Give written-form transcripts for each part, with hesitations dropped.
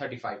35।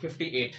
58।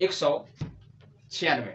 196।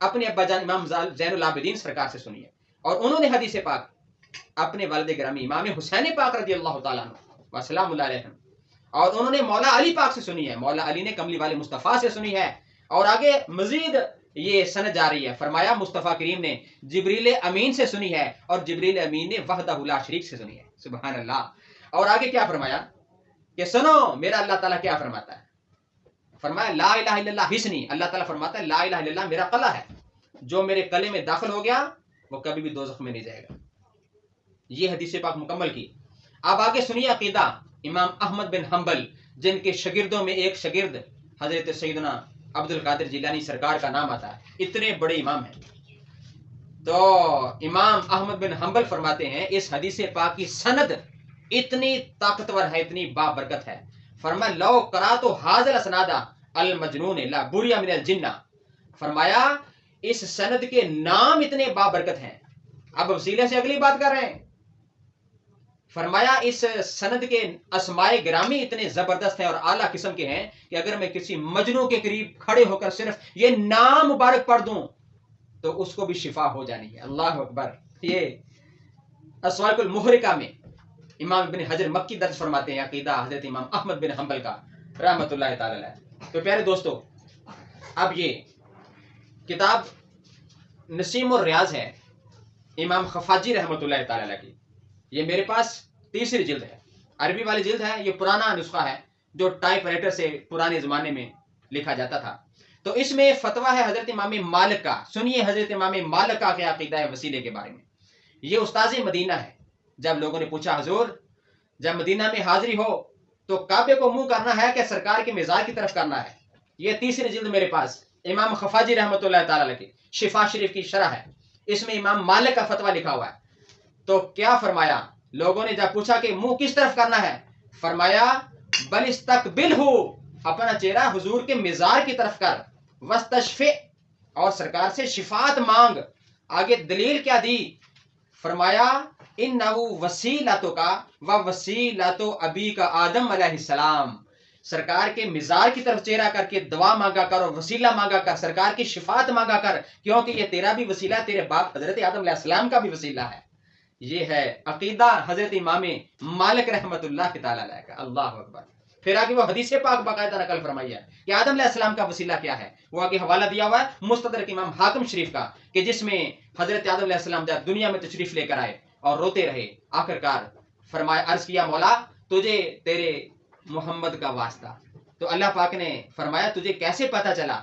اپنے ابا جان امام زین العابدین سرکار سے سنی ہے، اور انہوں نے حدیث پاک اپنے والد گرامی امام حسین پاک رضی اللہ تعالیٰ عنہ وسلام اللہ علیہ، اور انہوں نے مولا علی پاک سے سنی ہے، مولا علی نے کملی والے مصطفیٰ سے سنی ہے، اور آگے مزید یہ سند جاری ہے، فرمایا مصطفیٰ کریم نے جبریل امین سے سنی ہے، اور جبریل امین نے وحدہ لا شریک سے سنی ہے، سبحان اللہ۔ اور آگے کیا فرمایا کہ سنو میرا اللہ تعالیٰ کیا فرماتا ہے، فرمایا لا الہ الا اللہ حسنی، اللہ تعالیٰ فرماتا ہے لا الہ الا اللہ میرا قلعہ ہے، جو میرے قلعے میں داخل ہو گیا وہ کبھی بھی دوزخ میں نہیں جائے گا۔ یہ حدیث پاک مکمل کی۔ اب آگے سنیے عقیدہ امام احمد بن حنبل، جن کے شاگردوں میں ایک شاگرد حضرت سیدنا عبد القادر جیلانی سرکار کا نام آتا ہے، اتنے بڑے امام ہیں۔ تو امام احمد بن حنبل فرماتے ہیں اس حدیث پاک کی سند اتنی طاقتور ہے، اتنی بابرکت ہے، فرمایا لو قرأت ھذا الاسناد المجنون لا بری من الجنہ، فرمایا اس سند کے نام اتنے بابرکت ہیں۔ اب وسیلے سے اگلی بات کر رہے ہیں، فرمایا اس سند کے اسماء گرامی اتنے زبردست ہیں اور اعلیٰ قسم کے ہیں کہ اگر میں کسی مجنوں کے قریب کھڑے ہو کر صرف یہ نام مبارک پڑھ دوں تو اس کو بھی شفا ہو جانی ہے۔ اللہ اکبر۔ یہ اسواق المحرقہ میں امام ابن حجر مکی درج فرماتے ہیں عقیدہ حضرت امام احمد بن حنبل کا رحمۃ اللہ تعالی علیہ۔ تو پیارے دوستو، اب یہ کتاب نسیم الریاض ہے امام خفاجی رحمۃ اللہ تعالی علیہ کی، یہ میرے پاس تیسری جلد ہے، عربی والی جلد ہے، یہ پرانا نسخہ ہے جو ٹائپ رائٹر سے پرانے زمانے میں لکھا جاتا تھا۔ تو اس میں فتویٰ ہے حضرت امام مالک کا، سنیے حضرت امام مالک کا کیا عقیدہ ہے وسیلے کے بارے میں۔ یہ استاذ مدینہ ہے۔ جب لوگوں نے پوچھا حضور جب مدینہ میں حاضری ہو تو کعبے کو منہ کرنا ہے کہ سرکار کے مزار کی طرف کرنا ہے؟ یہ تیسری جلد میرے پاس امام خفاجی رحمۃ اللہ تعالی علیہ کی شفا شریف کی شرح ہے، اس میں امام مالک کا فتویٰ لکھا ہوا ہے۔ تو کیا فرمایا، لوگوں نے جب پوچھا کہ منہ کس طرف کرنا ہے، فرمایا بل استقبلہ، اپنا چہرہ حضور کے مزار کی طرف کر، واستشفع، اور سرکار سے شفاعت مانگ۔ آگے دلیل کیا دی، فرمایا انہ وسیلتک و وسیلۃ ابیک آدم علیہ السلام، سرکار کے مزار کی طرف چہرہ کر کے دعا مانگا کر اور وسیلہ مانگا کر، سرکار کی شفاعت مانگا کر، کیونکہ یہ تیرا بھی وسیلہ ہے، تیرے باپ حضرت آدم علیہ السلام کا بھی وسیلہ ہے۔ یہ ہے عقیدہ حضرت امام مالک رحمت اللہ تعالی علیہ کا۔ اللہ اکبر۔ پھر آگے وہ حدیث پاک باقاعدہ نقل فرمائی ہے کہ آدم علیہ السلام کا وسیلہ کیا ہے، وہ آگے حوالہ دیا ہوا ہے مستدرک امام حاکم شریف کا، کہ جس میں حضرت آدم علیہ السلام جب دنیا میں تشریف لے کر آئے اور روتے رہے، آخر کار فرمایا، عرض کیا مولا تجھے تیرے محمد کا واسطہ، تو اللہ پاک نے فرمایا تجھے کیسے پتا چلا؟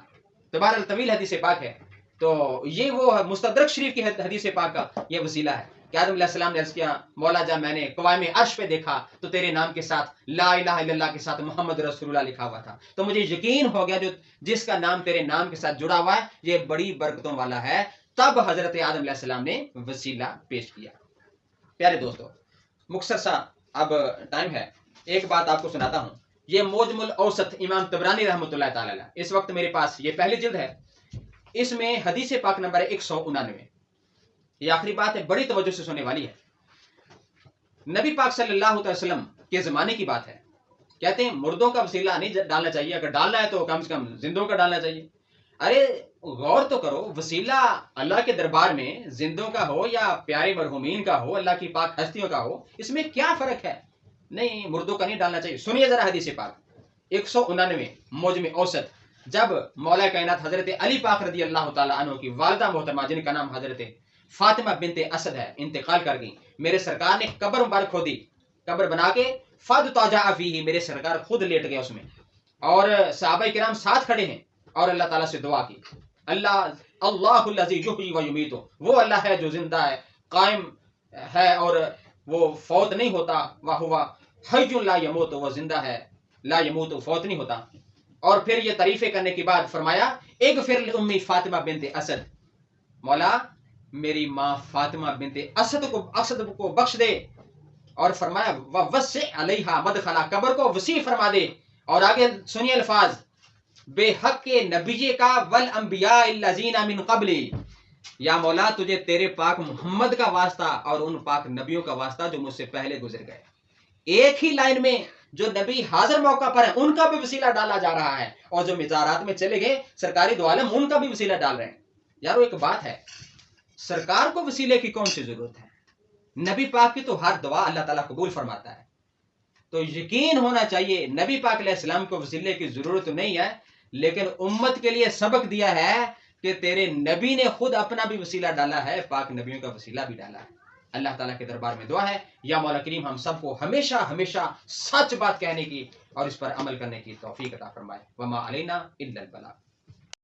تبارک طویل حدیث پاک ہے۔ تو یہ وہ مستدرک شریف کی حدیث پاک کا یہ وسیلہ ہے کہ آدم علیہ السلام نے عرض کیا مولا جب میں نے قوائم عرش پہ دیکھا تو تیرے نام کے ساتھ لا الہ الا اللہ کے ساتھ محمد رسول اللہ لکھا ہوا تھا، تو مجھے یقین ہو گیا جو جس کا نام تیرے نام کے ساتھ جڑا ہوا ہے یہ بڑی برکتوں والا ہے۔ تب حضرت آدم علیہ السلام نے وسیلہ پیش کیا۔ پیارے دوستو، مختصر سا اب ٹائم ہے، ایک بات آپ کو سناتا ہوں۔ یہ موجم الاوسط امام طبرانی رحمۃ اللہ تعالی علیہ، اس وقت میرے پاس یہ پہلی جلد ہے، اس میں حدیث پاک نمبر 199، یہ آخری بات ہے، بڑی توجہ سے سننے والی ہے۔ نبی پاک صلی اللہ علیہ وسلم کے زمانے کی بات ہے، کہتے ہیں مردوں کا وسیلہ نہیں ڈالنا چاہیے، اگر ڈالنا ہے تو کم سے کم زندوں کا ڈالنا چاہیے۔ ارے غور تو کرو، وسیلہ اللہ کے دربار میں زندوں کا ہو یا پیارے مرحومین کا ہو، اللہ کی پاک ہستیوں کا ہو، اس میں کیا فرق ہے؟ نہیں، مردوں کا نہیں ڈالنا چاہیے۔ سنیے ذرا حدیث پاک 199 موجم اوسط، جب مولا کائنات حضرت علی پاک رضی اللہ تعالیٰ عنہ کی والدہ محترمہ جن کا نام حضرت فاطمہ بنت اسد ہے انتقال کر گئی، میرے سرکار نے قبر مبارک کھودی، قبر بنا کے فاضطجع فیہ، میرے سرکار خود لیٹ گئے اس میں، اور صحابہ کرام ساتھ کھڑے ہیں اور اللہ تعالیٰ سے دعا کی، اللہ الذی یحیی و یمیت، وہ اللہ ہے جو زندہ ہے، قائم ہے اور وہ فوت نہیں ہوتا، وہو حی لا یموت، وہ زندہ ہے، لا یموت، فوت نہیں ہوتا۔ اور پھر یہ تعریفیں کرنے کے بعد فرمایا اغفر لأمی فاطمہ بنت اسد، مولا میری ماں فاطمہ بنت اسد کو بخش دے، اور فرمایا ووسع علیہا مدخلا، قبر کو وسیع فرما دے۔ اور آگے سنیے الفاظ، بے حق کے نبی کا والانبیاء الذین من قبلی، یا مولا تجھے تیرے پاک محمد کا واسطہ اور ان پاک نبیوں کا واسطہ جو مجھ سے پہلے گزر گئے۔ ایک ہی لائن میں جو نبی حاضر موقع پر ہیں ان کا بھی وسیلہ ڈالا جا رہا ہے، اور جو مزارات میں چلے گئے سرکاری دو عالم ان کا بھی وسیلہ ڈال رہے ہیں۔ یارو ایک بات ہے، سرکار کو وسیلے کی کون سی ضرورت ہے؟ نبی پاک کی تو ہر دعا اللہ تعالیٰ قبول فرماتا ہے، تو یقین ہونا چاہیے نبی پاک علیہ السلام کو وسیلے کی ضرورت نہیں ہے، لیکن امت کے لیے سبق دیا ہے کہ تیرے نبی نے خود اپنا بھی وسیلہ ڈالا ہے، پاک نبیوں کا وسیلہ بھی ڈالا ہے۔ اللہ تعالیٰ کے دربار میں دعا ہے یا مولا کریم ہم سب کو ہمیشہ ہمیشہ سچ بات کہنے کی اور اس پر عمل کرنے کی توفیق عطا فرمائے۔ وما علینا الا البلاغ۔